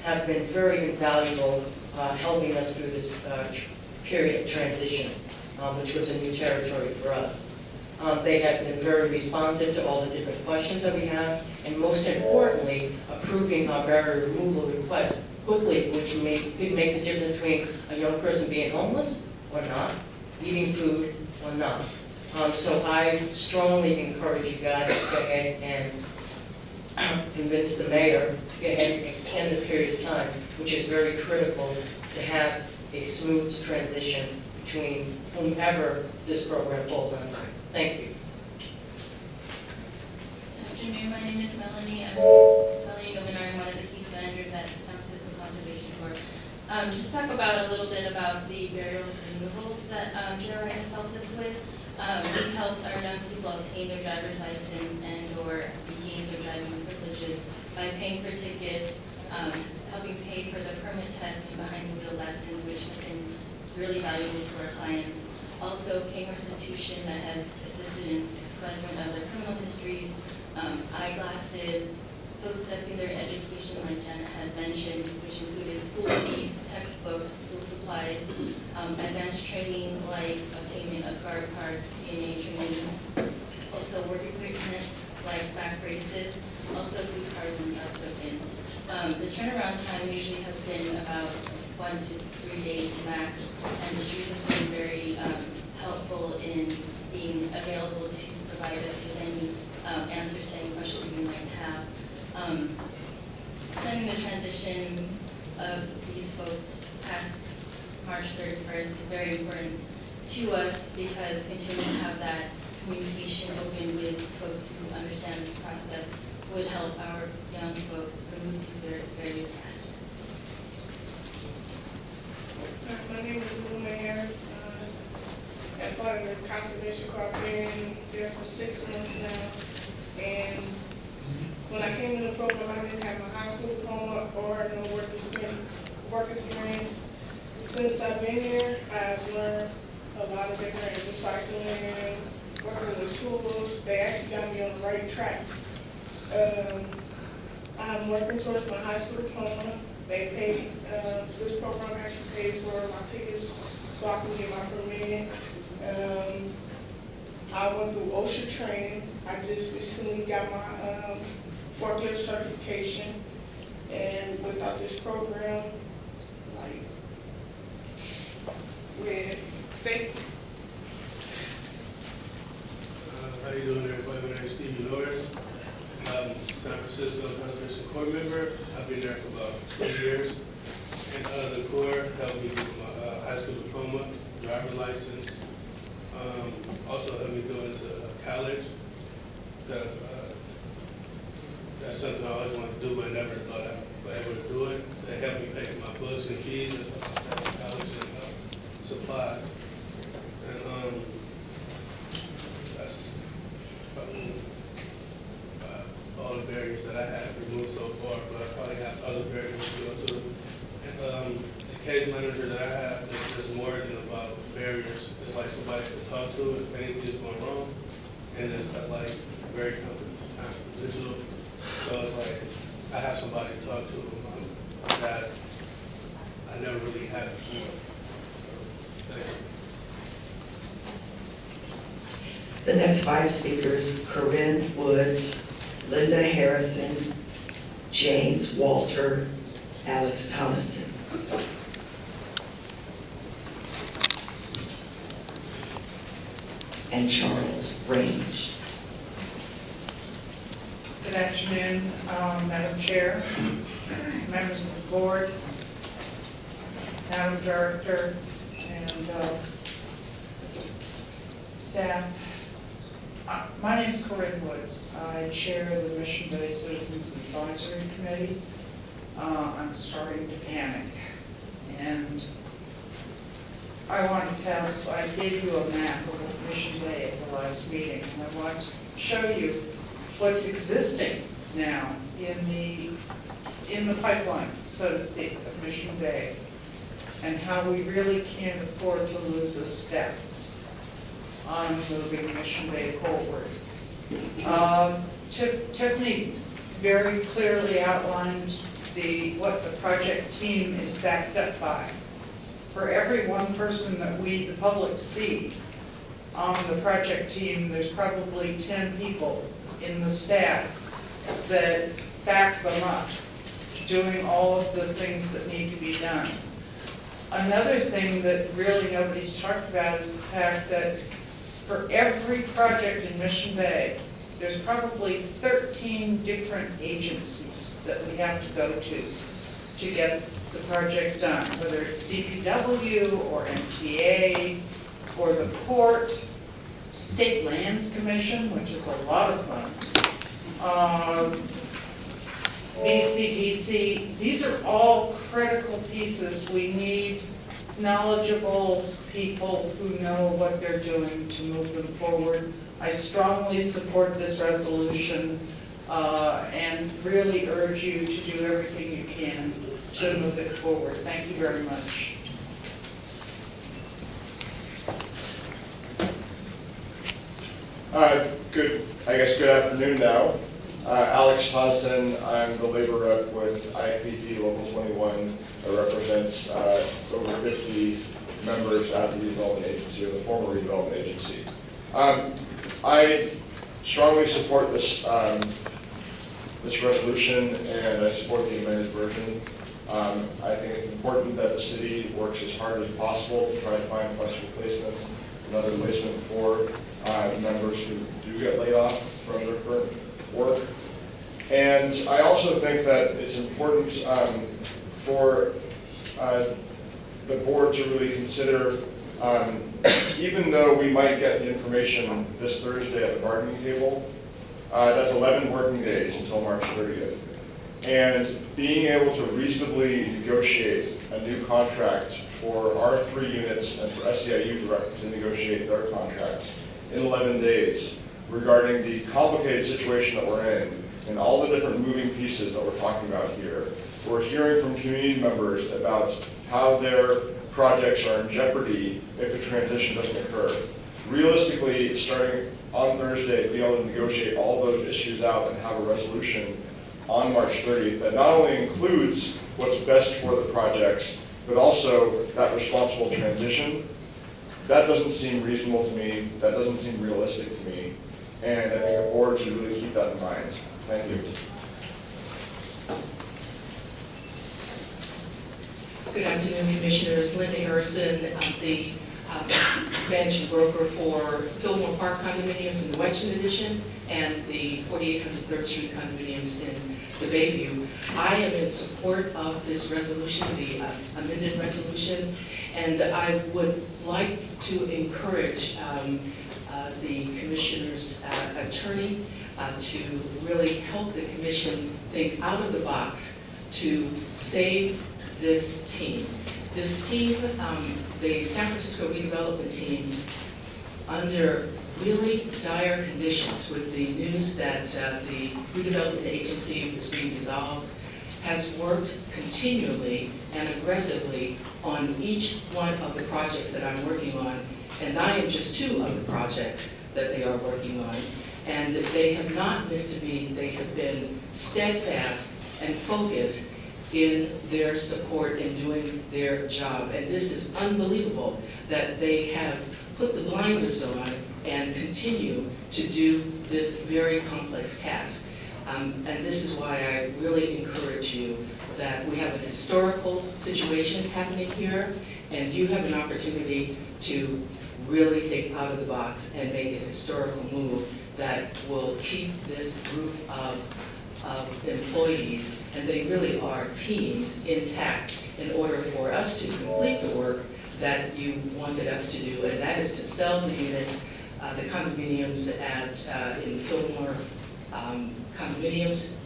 have been very invaluable helping us through this period of transition, which was a new territory for us. They have been very responsive to all the different questions that we have, and most importantly, approving our barrier removal request quickly, which could make the difference between a young person being homeless or not, eating food or not. So I strongly encourage you guys to go ahead and convince the mayor to go ahead and extend the period of time, which is very critical to have a smooth transition between whomever this program falls under. Thank you. Good afternoon, my name is Melanie. I'm one of the case managers at San Francisco Conservation Corps. Just talk about a little bit about the burial removals that Jerry has helped us with. We've helped our young people obtain their driver's license and or regain their driving privileges by paying for tickets, helping pay for the permit test and behind the wheel lessons, which have been really valuable to our clients. Also, paying restitution that has assisted in expungement of their criminal histories, eyeglasses, post-secondary education, like Janet had mentioned, which included school fees, textbooks, school supplies, advanced training like obtaining a guard card, CNA training, also work equipment like back braces, also food cards and dress tokens. The turnaround time usually has been about 1 to 3 days max, and the street has been very helpful in being available to provide us with any answers to any questions we might have. Sending the transition of these folks past March 31st is very important to us because continuing to have that communication open with folks who understand this process would help our young folks remove these various tasks. My name is Luna Harris. I'm part of the Conservation Corps. I've been there for 6 months now. And when I came in the program, I didn't have my high school diploma or no work experience. Since I've been here, I've learned a lot of different recycling, working with tools. They actually got me on the right track. I'm working towards my high school diploma. They paid, this program actually paid for my tickets so I can get my permit. I went through OSHA training. I just recently got my forklift certification. And without this program, like, thank you. How you doing, everybody? My name is Stevie Norris. I'm San Francisco Conservation Corps member. I've been there for about 2 years. And the Corps helped me with my high school diploma, driver license. Also helped me go into college. That's something I always wanted to do, but I never thought I'd be able to do it. They helped me pay for my books and fees and stuff like that for college and supplies. And that's probably all the barriers that I have removed so far, but I probably have other barriers to go to. And the case manager that I have is just more than about barriers. It's like somebody to talk to if anything is going wrong, and it's like very confidential. So it's like I have somebody to talk to that I never really had before. So, thank you. The next 5 speakers, Corinne Woods, Linda Harrison, James Walter, Alex Thomason. And Charles Range. Good afternoon, Madam Chair, members of the board, Madam Director, and staff. My name is Corinne Woods. I chair the Mission Bay Citizens Advisory Committee. I'm starting to panic. And I want to pass, I gave you a map of Mission Bay at the last meeting, and I want to show you what's existing now in the pipeline, so to speak, of Mission Bay, and how we really can't afford to lose a step on moving Mission Bay forward. Tiffany very clearly outlined what the project team is backed up by. For every one person that we, the public, see on the project team, there's probably 10 people in the staff that back them up, doing all of the things that need to be done. Another thing that really nobody's talked about is the fact that for every project in Mission Bay, there's probably 13 different agencies that we have to go to get the project done, whether it's DPW or MTA or the port, State Lands Commission, which is a lot of fun, BCDC. These are all critical pieces. We need knowledgeable people who know what they're doing to move them forward. I strongly support this resolution and really urge you to do everything you can to move it forward. Thank you very much. Good afternoon now. Alex Thompson, I'm the labor rep with IFPT Local 21 that represents over 50 members at the redevelopment agency, or the former redevelopment agency. I strongly support this this resolution, and I support the amended version. I think it's important that the city works as hard as possible to try to find flexible placement, another placement for members who do get laid off from their current work. And I also think that it's important for the board to really consider, even though we might get the information this Thursday at the bargaining table, that's 11 working days until March 30th. And being able to reasonably negotiate a new contract for our 3 units and for SEIU to negotiate their contract in 11 days regarding the complicated situation that we're in and all the different moving pieces that we're talking about here. We're hearing from community members about how their projects are in jeopardy if the transition doesn't occur. Realistically, starting on Thursday, to be able to negotiate all those issues out and have a resolution on March 30th that not only includes what's best for the projects, but also that responsible transition, that doesn't seem reasonable to me, that doesn't seem realistic to me, and I think the board should really keep that in mind. Thank you. Good afternoon, Commissioners. Linda Harrison, I'm the managing broker for Fillmore Park condominiums in the Western Edition and the 4800 3rd Street condominiums in the Bayview. I am in support of this resolution, the amended resolution, and I would like to encourage the Commissioner's attorney to really help the Commission think out of the box to save this team. This team, the San Francisco redevelopment team, under really dire conditions with the news that the redevelopment agency is being dissolved, has worked continually and aggressively on each one of the projects that I'm working on, and I am just 2 of the projects that they are working on. And they have not missed a beat. They have been steadfast and focused in their support in doing their job. And this is unbelievable that they have put the blinders on and continue to do this very complex task. And this is why I really encourage you that we have a historical situation happening here, and you have an opportunity to really think out of the box and make a historical move that will keep this group of employees, and they really are teams, intact in order for us to complete the work that you wanted us to do, and that is to sell the units, the condominiums in Fillmore condominiums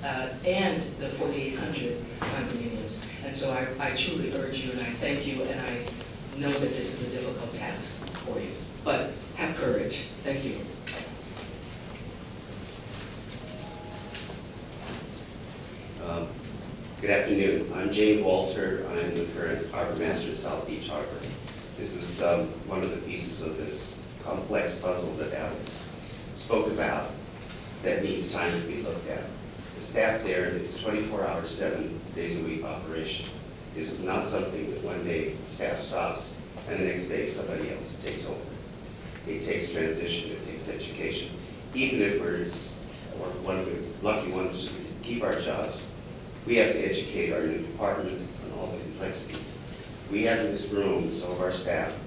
and the 4800 condominiums. And so I truly urge you, and I thank you, and I know that this is a difficult task for you, but have courage. Thank you. Good afternoon. I'm Jane Walter. I'm the current harbor master at South Beach Harbor. This is one of the pieces of this complex puzzle that Alex spoke about that needs time to be looked at. The staff there, it's a 24-hour, 7 days a week operation. This is not something that one day staff stops and the next day somebody else takes over. It takes transition, it takes education. Even if we're one of the lucky ones to keep our jobs, we have to educate our new department on all the complexities. We have in this room some of our staff,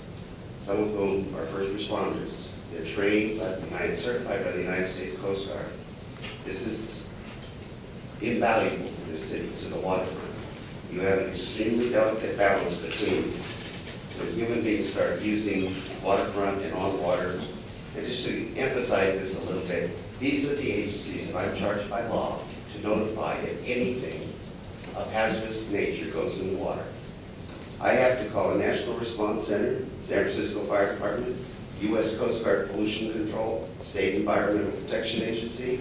some of whom are first responders. They're trained certified by the United States Coast Guard. This is invaluable to this city, to the waterfront. You have an extremely delicate balance between when human beings start using waterfront and on water. And just to emphasize this a little bit, these are the agencies that I'm charged by law to notify if anything of hazardous nature goes in the water. I have to call a National Response Center, San Francisco Fire Department, U.S. Coast Guard Pollution Control, State Environmental Protection Agency,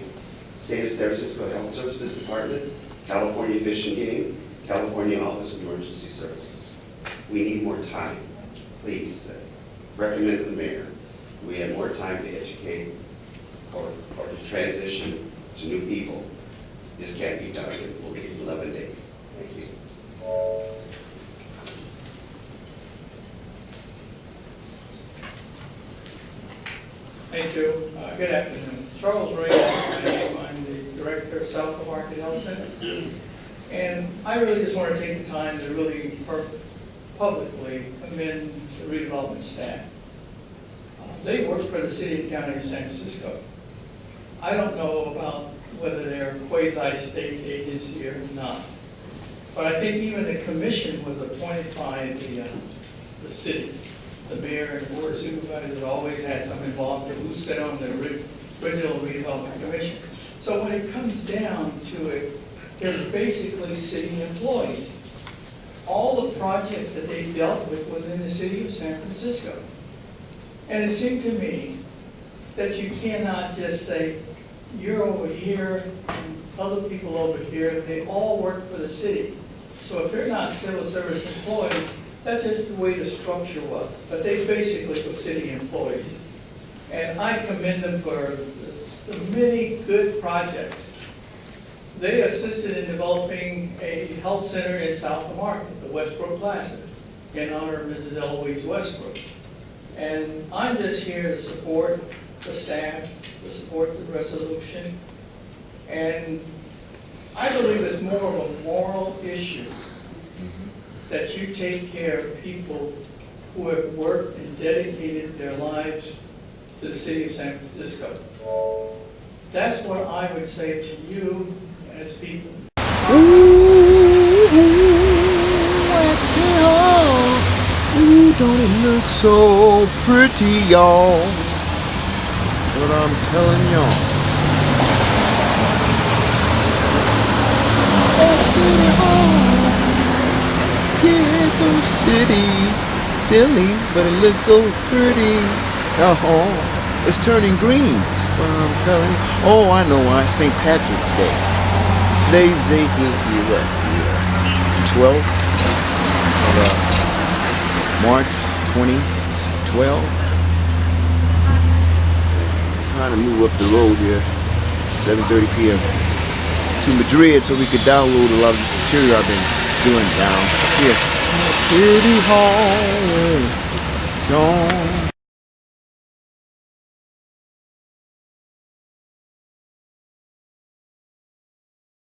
State of San Francisco Health Services Department, California Fish and Game, California Office of Emergency Services. We need more time. Please recommend to the mayor. We have more time to educate or to transition to new people. This can't be done in 11 days. Thank you. Thank you. Good afternoon. Charles Ray, I'm the director of South of Market Health Center. And I really just want to take the time to really publicly commend the redevelopment staff. They work for the city and county of San Francisco. I don't know about whether they're a quasi-state agency or not. But I think even the commission was appointed by the city. The mayor and the board of supervisors always had some involvement who sat on the original redevelopment commission. So when it comes down to it, they're basically city employees. All the projects that they dealt with was in the city of San Francisco. And it seemed to me that you cannot just say, you're over here and other people over here, they all work for the city. So if they're not civil service employees, that's just the way the structure was. But they basically were city employees. And I commend them for the many good projects. They assisted in developing a health center in South of Market, the Westbrook Plaza, in honor of Mrs. Eloise Westbrook. And I'm just here to support the staff, to support the resolution. And I believe it's more of a moral issue that you take care of people who have worked and dedicated their lives to the city of San Francisco. That's what I would say to you as people. Ooh, don't it look so pretty, y'all? What I'm telling y'all. At City Hall. Yeah, it's so silly, but it looks so pretty. It's turning green. What I'm telling you. Oh, I know why. St. Patrick's Day. Today's date is the what? The 12th of March 2012. Trying to move up the road here, 7:30 p.m. to Madrid so we could download a lot of this material I've been doing down here at City Hall.